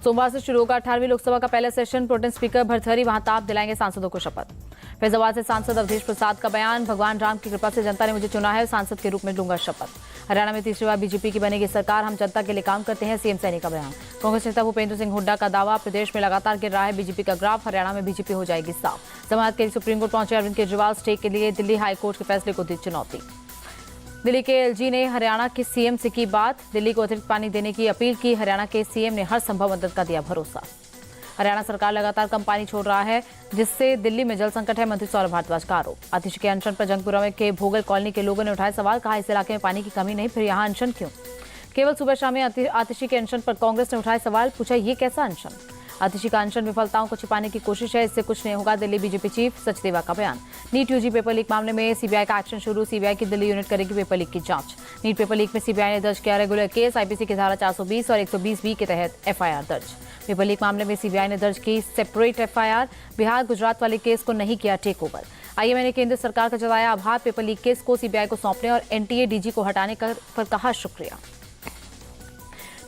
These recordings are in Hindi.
सोमवार से शुरू होगा 18वीं लोकसभा का पहला session. Pro tem speaker Bhartruhari Mahtab दिलाएंगे सांसदों को शपथ। फैजाबाद से सांसद अवधेश प्रसाद का बयान, भगवान राम की कृपा से जनता ने मुझे चुना है, सांसद के रूप में लूंगा शपथ। हरियाणा में तीसरी बार बीजेपी की बनेगी सरकार, हम जनता के लिए काम करते हैं, सीएम सैनी का बयान। कांग्रेस नेता भूपेंद्र सिंह हुड्डा का दावा, प्रदेश में लगातार गिर रहा है बीजेपी का ग्राफ, हरियाणा में बीजेपी हो जाएगी साफ। जमानत के लिए सुप्रीम कोर्ट पहुंचे अरविंद केजरीवाल, स्टे के लिए दिल्ली हाईकोर्ट के फैसले को दी चुनौती। दिल्ली के एलजी ने हरियाणा के सीएम से की बात, दिल्ली को अतिरिक्त पानी देने की अपील की, हरियाणा के सीएम ने हर संभव मदद का दिया भरोसा। हरियाणा सरकार लगातार कम पानी छोड़ रहा है, जिससे दिल्ली में जल संकट है, मंत्री सौरभ भारद्वाज का आरोप। आतिशी के अनशन पर जंगपुरा के भोगल कॉलोनी के लोगों ने उठाए सवाल, कहा इस इलाके में पानी की कमी नहीं, फिर यहाँ अनशन क्यों? केवल सुबह शाम में आतिशी के अनशन पर कांग्रेस ने उठाए सवाल, पूछा ये कैसा अनशन? आतिशी का अनशन विफलताओं को छिपाने की कोशिश है, इससे कुछ नहीं होगा, दिल्ली बीजेपी चीफ सचदेवा का बयान। नीट यूजी पेपर लीक मामले में सीबीआई का एक्शन शुरू, सीबीआई की दिल्ली यूनिट करेगी पेपर लीक की जांच। नीट पेपर लीक में सीबीआई ने दर्ज किया रेगुलर केस, आईपीसी की धारा 420 और 120B के तहत एफआईआर दर्ज। पेपर लीक मामले में सीबीआई ने दर्ज की सेपरेट एफआईआर, बिहार गुजरात वाले केस को नहीं किया टेक ओवर। आईएमए ने केंद्र सरकार का जताया आभार, पेपर लीक केस को सीबीआई को सौंपने और एनटीए डीजी को हटाने पर कहा शुक्रिया।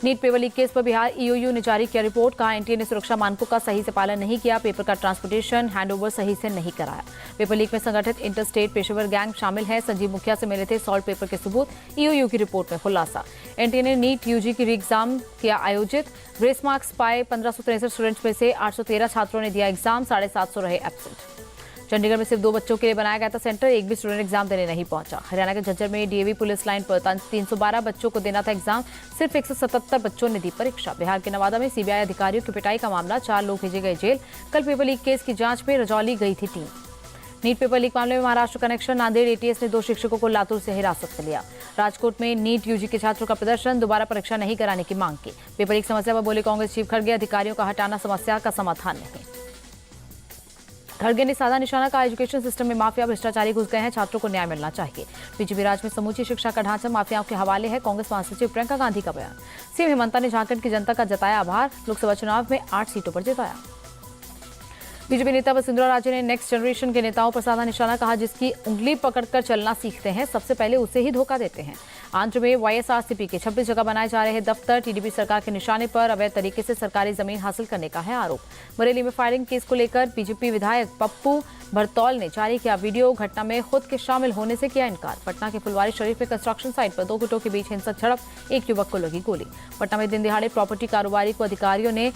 नीट पेपर लीक केस पर बिहार ईओयू ने जारी किया रिपोर्ट, कहा एनटीए ने सुरक्षा मानकों का सही से पालन नहीं किया, पेपर का ट्रांसपोर्टेशन हैंडओवर सही से नहीं कराया। पेपर लीक में संगठित इंटरस्टेट पेशेवर गैंग शामिल है, संजीव मुखिया से मिले थे सॉल्ट पेपर के सबूत, ईओयू की रिपोर्ट में खुलासा। एनटीए ने नीट यूजी की री एग्जाम किया आयोजित, ग्रेस मार्क्स पाए 1563 स्टूडेंट्स में से 813 छात्रों ने दिया एग्जाम, 750 रहे एब्सेंट। चंडीगढ़ में सिर्फ 2 बच्चों के लिए बनाया गया था सेंटर, एक भी स्टूडेंट एग्जाम देने नहीं पहुंचा। हरियाणा के झज्जर में डीएवी पुलिस लाइन पर 312 बच्चों को देना था एग्जाम, सिर्फ 177 बच्चों ने दी परीक्षा। बिहार के नवादा में सीबीआई अधिकारियों की पिटाई का मामला, 4 लोग भेजे गए जेल। कल पेपर लीक केस की जांच में रजौली गई थी टीम। नीट पेपर लीक मामले में महाराष्ट्र कनेक्शन, नांदेड़ एटीएस ने 2 शिक्षकों को लातूर से हिरासत में लिया। राजकोट में नीट यूजी के छात्रों का प्रदर्शन, दोबारा परीक्षा नहीं कराने की मांग की। पेपर लीक समस्या पर बोले कांग्रेस चीफ खड़गे, अधिकारियों का हटाना समस्या का समाधान नहीं। खड़गे ने साधा निशाना का, एजुकेशन सिस्टम में माफिया भ्रष्टाचारी घुस गए हैं, छात्रों को न्याय मिलना चाहिए। बीजेपी राज में समूची शिक्षा का ढांचा माफियाओं के हवाले है, कांग्रेस महासचिव प्रियंका गांधी का बयान। सीएम हेमंता ने झारखंड की जनता का जताया आभार, लोकसभा चुनाव में 8 सीटों पर जिताया। बीजेपी नेता वसुंधरा राजे ने नेक्स्ट जनरेशन के नेताओं पर साधा निशाना, कहा जिसकी उंगली पकड़कर चलना सीखते हैं, सबसे पहले उसे ही धोखा देते हैं। आंध्र में वाईएसआरसीपी के 26 जगह बनाए जा रहे दफ्तर, टीडीपी सरकार के निशाने पर अवैध तरीके से सरकारी जमीन हासिल करने का है आरोप। बरेली में फायरिंग केस को लेकर बीजेपी विधायक पप्पू भरतौल ने जारी किया वीडियो, घटना में खुद के शामिल होने से किया इनकार। पटना के फुलवारी शरीफ में कंस्ट्रक्शन साइट पर 2 गुटों के बीच हिंसक झड़प, एक युवक को लगी गोली। पटना में दिन दिहाड़े प्रॉपर्टी कारोबारी को अधिकारियों ने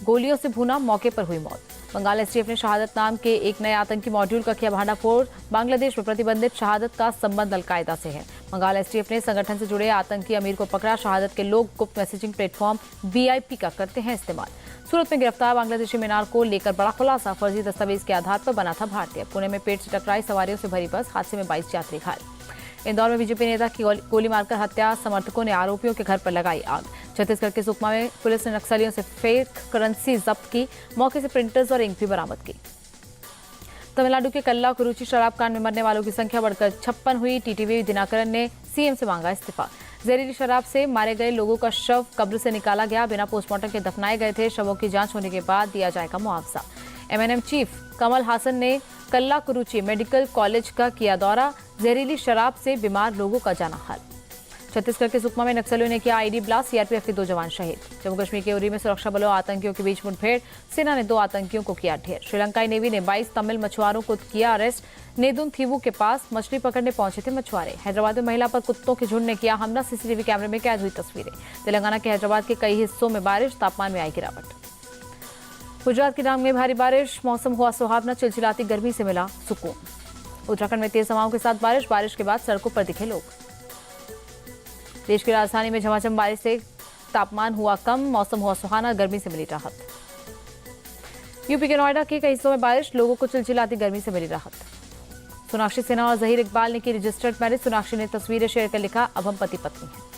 गोलियों से भूना, मौके पर हुई मौत। बंगाल एसटीएफ ने शहादत नाम के एक नए आतंकी मॉड्यूल का किया भांडाफोड़, बांग्लादेश में प्रतिबंधित शहादत का संबंध अलकायदा से है। बंगाल एसटीएफ ने संगठन से जुड़े आतंकी अमीर को पकड़ा, शहादत के लोग गुप्त मैसेजिंग प्लेटफॉर्म वीआईपी का करते हैं इस्तेमाल। सूरत में गिरफ्तार बांग्लादेशी मीनार को लेकर बड़ा खुलासा, फर्जी दस्तावेज के आधार पर बना था भारतीय। पुणे में पेट से टकराई सवारियों से भरी बस, हादसे में 22 यात्री घायल। इंदौर में बीजेपी नेता की गोली मारकर हत्या, समर्थकों ने आरोपियों के घर पर लगाई आग। छत्तीसगढ़ के सुकमा में पुलिस ने नक्सलियों से फेक करेंसी जब्त की, मौके से प्रिंटर्स और इंक भी बरामद की। तमिलनाडु के कल्ला कुरुचि शराब कांड में मरने वालों की संख्या बढ़कर 56 हुई। टीटीवी दिनाकरन ने सीएम से मांगा इस्तीफा। जहरीली शराब से मारे गए लोगों का शव कब्र से निकाला गया, बिना पोस्टमार्टम के दफनाए गए थे, शवों की जांच होने के बाद दिया जाएगा मुआवजा। एमएनएम चीफ कमल हासन ने कल्ला कुरुचि मेडिकल कॉलेज का किया दौरा, जहरीली शराब से बीमार लोगों का जाना हाल। छत्तीसगढ़ के सुकमा में नक्सलियों ने किया आईडी ब्लास्ट, सीआरपीएफ के 2 जवान शहीद। जम्मू कश्मीर के उरी में सुरक्षा बलों आतंकियों के बीच मुठभेड़, सेना ने 2 आतंकियों को किया ढेर। श्रीलंकाई नेवी ने 22 तमिल मछुआरों को किया अरेस्ट, नेदुन थीवू के पास मछली पकड़ने पहुंचे थे मछुआरे। हैदराबाद में महिला पर कुत्तों के झुंड ने किया हमला, सीसीटीवी कैमरे में कैद हुई तस्वीरें। तेलंगाना के हैदराबाद के कई हिस्सों में बारिश, तापमान में आई गिरावट। गुजरात की डांग में भारी बारिश, मौसम हुआ सुहावना, चिलचिलाती गर्मी से मिला सुकून। उत्तराखंड में तेज हवाओं के साथ बारिश के बाद सड़कों पर दिखे लोग। देश की राजधानी में झमाझम बारिश से तापमान हुआ कम, मौसम हुआ सुहाना, गर्मी से मिली राहत। यूपी के नोएडा के कई हिस्सों में बारिश, लोगों को चिलचिलाती गर्मी से मिली राहत। सोनाक्षी सिन्हा और जहीर इकबाल ने की रजिस्टर्ड मैरिज, सोनाक्षी ने तस्वीरें शेयर कर लिखा अब हम पति पत्नी हैं।